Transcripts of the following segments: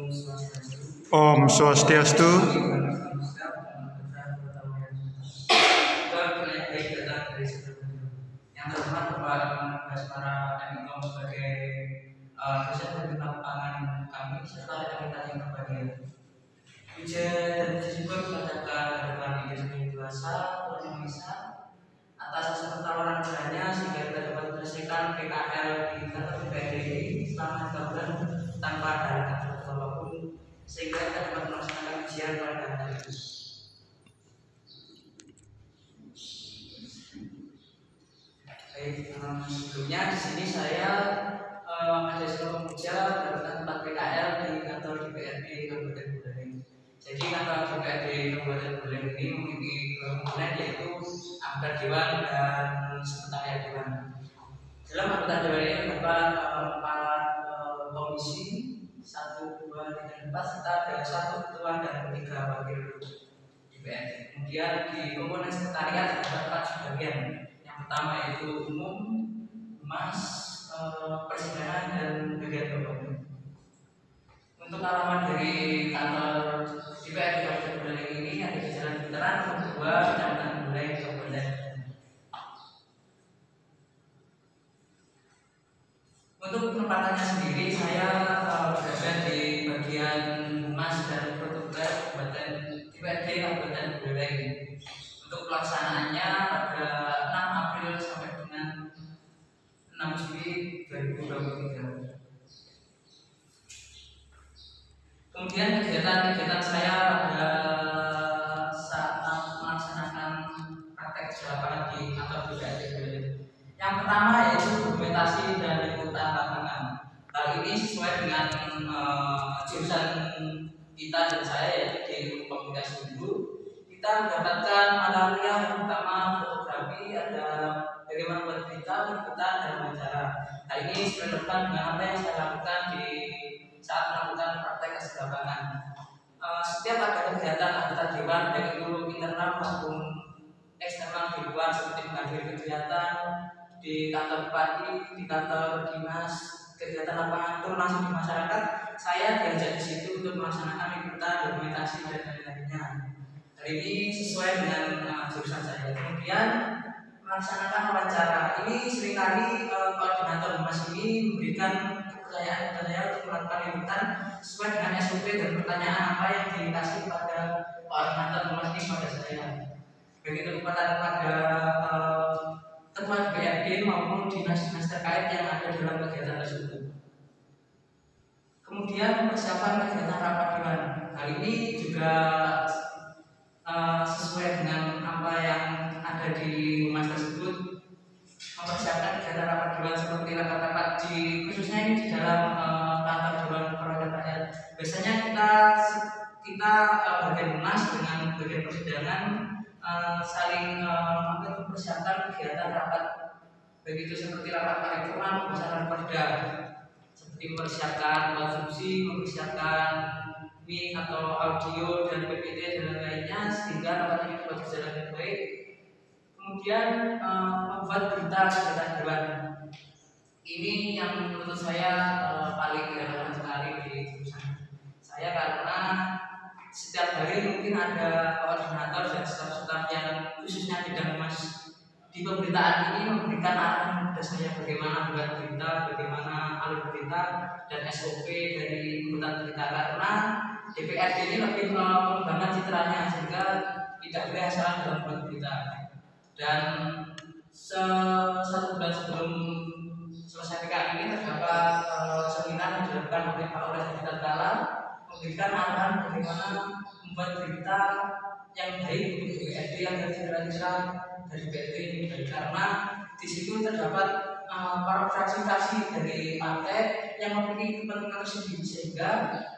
Om Swastiastu. Yang terhormat Bapak Basmara Amikom sebagai dosen tentang pangan kami serta rekan-rekan yang berbahagia. Puja dan bersyukur kepada Tuhan Yesus Kuasa Tuhan Yang Maha Esa atas hasil tawaran kiranya sehingga kita dapat menyelesaikan PKL di kantor BPD selama 3 bulan tanpa ada halangan apapun, sehingga kita dapat melaksanakan ujian pada hari ini. Baik, sebelumnya di sini saya ada sebuah pemuja tentang tempat PKL di kantor DPRD Kabupaten Buleleng. Jadi kantor DPRD Kabupaten Buleleng ini memiliki bangunan yaitu anggota dewan dan sekretariat dewan. Dalam anggota dewan ini terdapat 4 komisi, 1, 2, 3, 4 serta ada 1 ketua dan 3 wakil DPRD. Kemudian di komponen sekretariat terdapat 4 bagian. Yang pertama yaitu umum, humas, persidangan dan bagian pembangunan. Untuk alamat dari kantor DPRD Kabupaten Buleleng ini ada di Jalan Veteran Nomor 2, Kecamatan Buleleng, Kabupaten. Untuk penempatannya sendiri, saya berada di bagian humas dan protokol Kabupaten DPRD Kabupaten Buleleng. Untuk pelaksanaannya pada 6 April sampai dengan 6 Juli 2023. Kemudian kegiatan saya pada saat melaksanakan praktek kerja lapangan di kantor DPRD Buleleng. Yang pertama yaitu dokumentasi dan liputan lapangan. Hal ini sesuai dengan jurusan kita dan saya yaitu di ilmu komunikasi dulu. Kita mendapatkan mata kuliah yang pertama fotografi, ada bagaimana membuat berita, liputan dan wawancara. Hal ini relevan dengan apa yang saya lakukan di saat melakukan praktek kerja lapangan. Setiap ada kegiatan anggota dewan baik itu internal maupun eksternal di luar seperti menghadiri kegiatan di kantor bupati, di kantor dinas, kegiatan lapangan itu langsung di masyarakat, saya diajak di situ untuk melaksanakan liputan, dokumentasi dan lain-lainnya. Hal ini sesuai dengan jurusan saya. Kemudian melaksanakan wawancara. Ini seringkali koordinator humas ini memberikan kepercayaan kepada saya untuk melakukan liputan sesuai dengan SOP dan pertanyaan apa yang dikasih kepada koordinator humas ini pada saya. Begitu kepada ketua DPRD maupun dinas-dinas terkait yang ada dalam kegiatan tersebut. Kemudian persiapan kegiatan rapat dewan. Hal ini juga sesuai dengan apa yang ada di humas tersebut, mempersiapkan kegiatan rapat dewan seperti rapat-rapat di khususnya ini di dalam kantor dewan perwakilan rakyat. Biasanya kita bagian humas dengan bagian persidangan saling mempersiapkan kegiatan rapat, begitu seperti rapat paripurna, pembahasan perda, seperti mempersiapkan konsumsi, mempersiapkan mic atau audio dan PPT dan lainnya sehingga rapat ini dapat berjalan dengan baik. Kemudian membuat berita kegiatan dewan. Ini yang menurut saya paling relevan sekali di jurusan saya karena setiap hari mungkin ada koordinator dan staf-staf yang khususnya bidang humas di pemberitaan ini memberikan arahan kepada saya bagaimana buat berita, bagaimana alur berita dan SOP dari pembuatan berita karena DPRD ini lebih mengembangkan citranya sehingga tidak boleh asal dalam membuat berita. Dan 1 bulan sebelum selesai PKL ini terdapat seminar yang dilakukan oleh Pak Oles Tatkala memberikan arahan bagaimana membuat berita yang baik untuk DPRD agar citra-citra dari DPRD ini baik karena di situ terdapat para fraksi-fraksi dari partai yang memiliki kepentingan tersendiri sehingga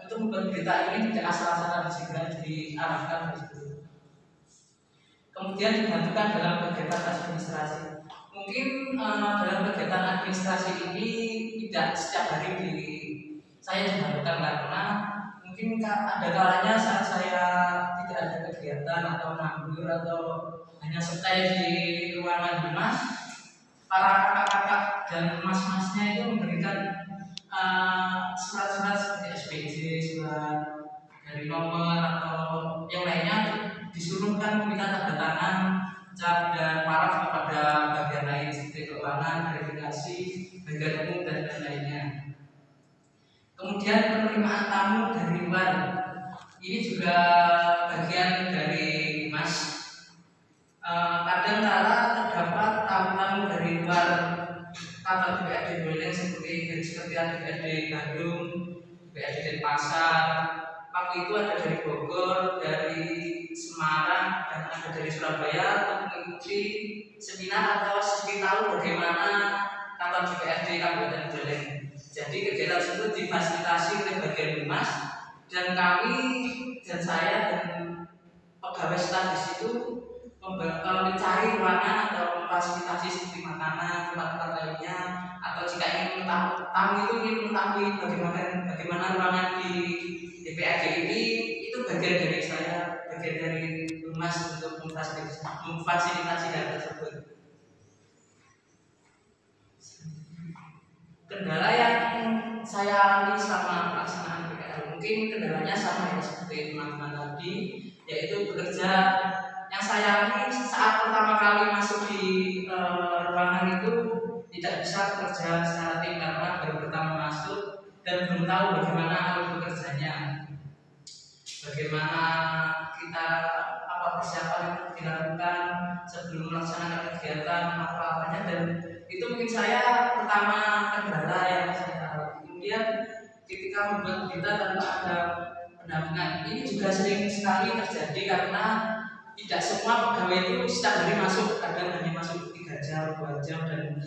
untuk membuat berita ini tidak asal-asalan sehingga diarahkan di situ. Kemudian dibantukan dalam kegiatan administrasi. Mungkin dalam kegiatan administrasi ini tidak setiap hari saya dibantukan karena mungkin ada kalanya saat saya tidak ada kegiatan atau nganggur atau hanya stay di ruangan humas, para kakak-kakak dan mas-masnya itu memberikan surat-surat seperti SPJ, surat dari nomor atau yang lainnya disuruhkan meminta tanda tangan dan paraf kepada bagian lain seperti keuangan, verifikasi, bagian umum dan lainnya. Kemudian penerimaan tamu dari luar, ini juga bagian dari Mas. Kadang kala terdapat tamu-tamu dari luar kantor BPAD Buleleng seperti DPRD Bandung, BPAD Denpasar. Waktu itu ada dari Bogor, dari Semarang, dan ada dari Surabaya untuk mengikuti seminar atau studi tahu bagaimana kantor BPAD Kabupaten Buleleng. Jadi kegiatan tersebut difasilitasi oleh bagian humas, dan kami dan saya dan pegawai staf di situ mencari ruangan atau memfasilitasi seperti makanan, tempat-tempat lainnya, atau jika ingin tamu itu ingin mengetahui bagaimana ruangan di DPRD ini, itu bagian dari saya, bagian dari humas untuk memfasilitasi hal tersebut. Kendala yang saya alami selama pelaksanaan PKL, mungkin kendalanya sama ya seperti teman-teman tadi, yaitu bekerja. Yang saya alami saat pertama kali masuk di ruangan itu tidak bisa bekerja secara tim karena baru pertama masuk dan belum tahu bagaimana alur bekerjanya, bagaimana kita apa persiapan yang dilakukan sebelum melaksanakan kegiatan apa-apanya, dan itu mungkin saya pertama kendala yang saya alami. Kemudian ketika membuat berita tanpa ada pendampingan, ini juga sering sekali terjadi karena tidak semua pegawai itu setiap hari masuk, kadang hanya masuk 3 jam, 2 jam, dan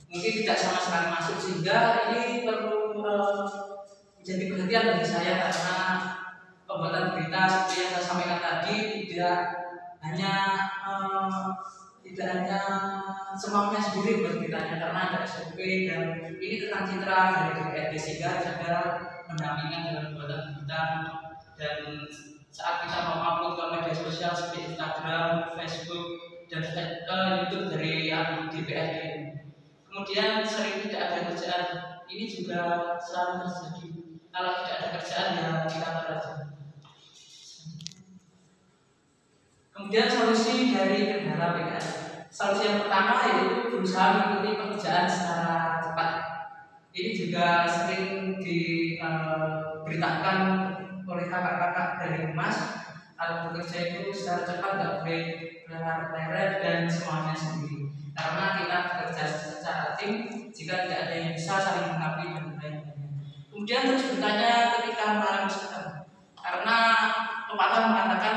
mungkin tidak sama sekali masuk, sehingga ini perlu menjadi perhatian bagi saya karena pembuatan berita seperti yang saya sampaikan tadi tidak hanya semaunya sendiri buat beritanya, karena ada SOP dan ini tentang citra dari DPRD, sehingga ada pendampingan dalam pembuatan berita. Dan saat kita mau upload ke media sosial seperti Instagram, Facebook, dan YouTube dari DPRD, kemudian sering tidak ada kerjaan, ini juga selalu terjadi. Kalau tidak ada kerjaan ya kita belajar. Kemudian solusi dari kendala PKL. Solusi yang pertama yaitu berusaha mengikuti pekerjaan secara cepat. Ini juga sering diberitakan oleh kakak-kakak dari humas, kalau bekerja itu secara cepat, tidak boleh leret dan semuanya sendiri, karena kita bekerja secara tim, jika tidak ada yang bisa saling mengakui dan lain-lain. Kemudian terus bertanya ketika mulai masukan, karena pepatah mengatakan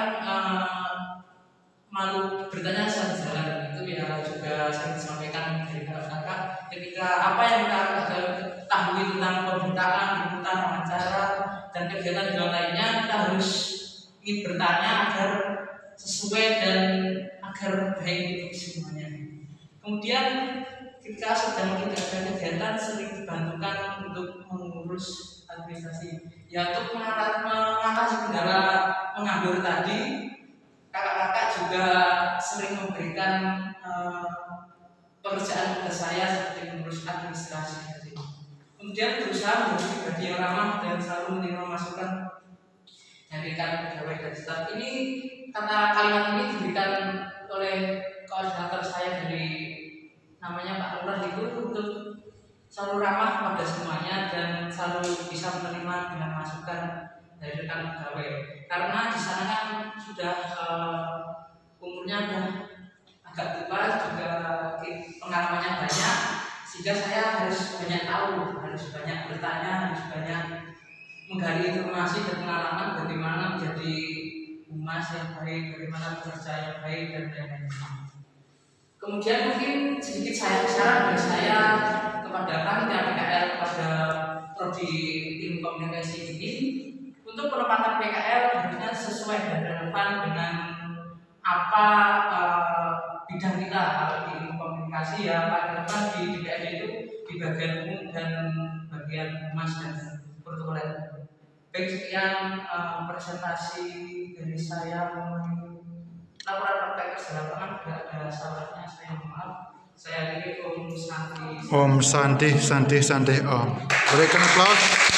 malu bertanya saat jalan, itu ya juga sering disampaikan dari kakak-kakak. Ketika apa yang kita ketahui tentang pemberitaan, liputan, wawancara, dan kegiatan yang lainnya, kita harus ingin bertanya agar sesuai dan agar baik untuk semuanya. Kemudian ketika sedang tidak ada kegiatan, sering dibantukan untuk mengurus administrasi, ya untuk mengatasi kendala menganggur tadi. Kakak-kakak juga sering memberikan pekerjaan kepada saya seperti mengurus administrasi. Kemudian berusaha menjadi pribadi yang ramah dan selalu menerima masukan dari pegawai dan staf. Ini kalimat ini diberikan oleh koordinator saya dari namanya Pak Lurah, itu untuk selalu ramah kepada semuanya dan selalu bisa menerima dengan masukan dari rekan pegawai. Karena di sana kan sudah umurnya sudah agak tua, juga pengalamannya banyak, sehingga saya harus banyak tahu, harus banyak bertanya, harus banyak menggali informasi dan pengalaman bagaimana menjadi humas yang baik, bagaimana bekerja yang baik, dan lain-lain. Kemudian mungkin sedikit saran dari saya kepada panitia PKL, kepada prodi ilmu komunikasi ini, untuk penempatan PKL harusnya sesuai dan relevan dengan apa bidang kita. Kalau di ilmu komunikasi ya paling relevan di DPRD itu di bagian umum dan bagian humas dan protokoler. Baik, sekian presentasi dari saya mengenai laporan praktek kerja lapangan. Tidak ada salahnya, saya mohon maaf. Saya pilih Om Santi. Om. Berikan aplaus.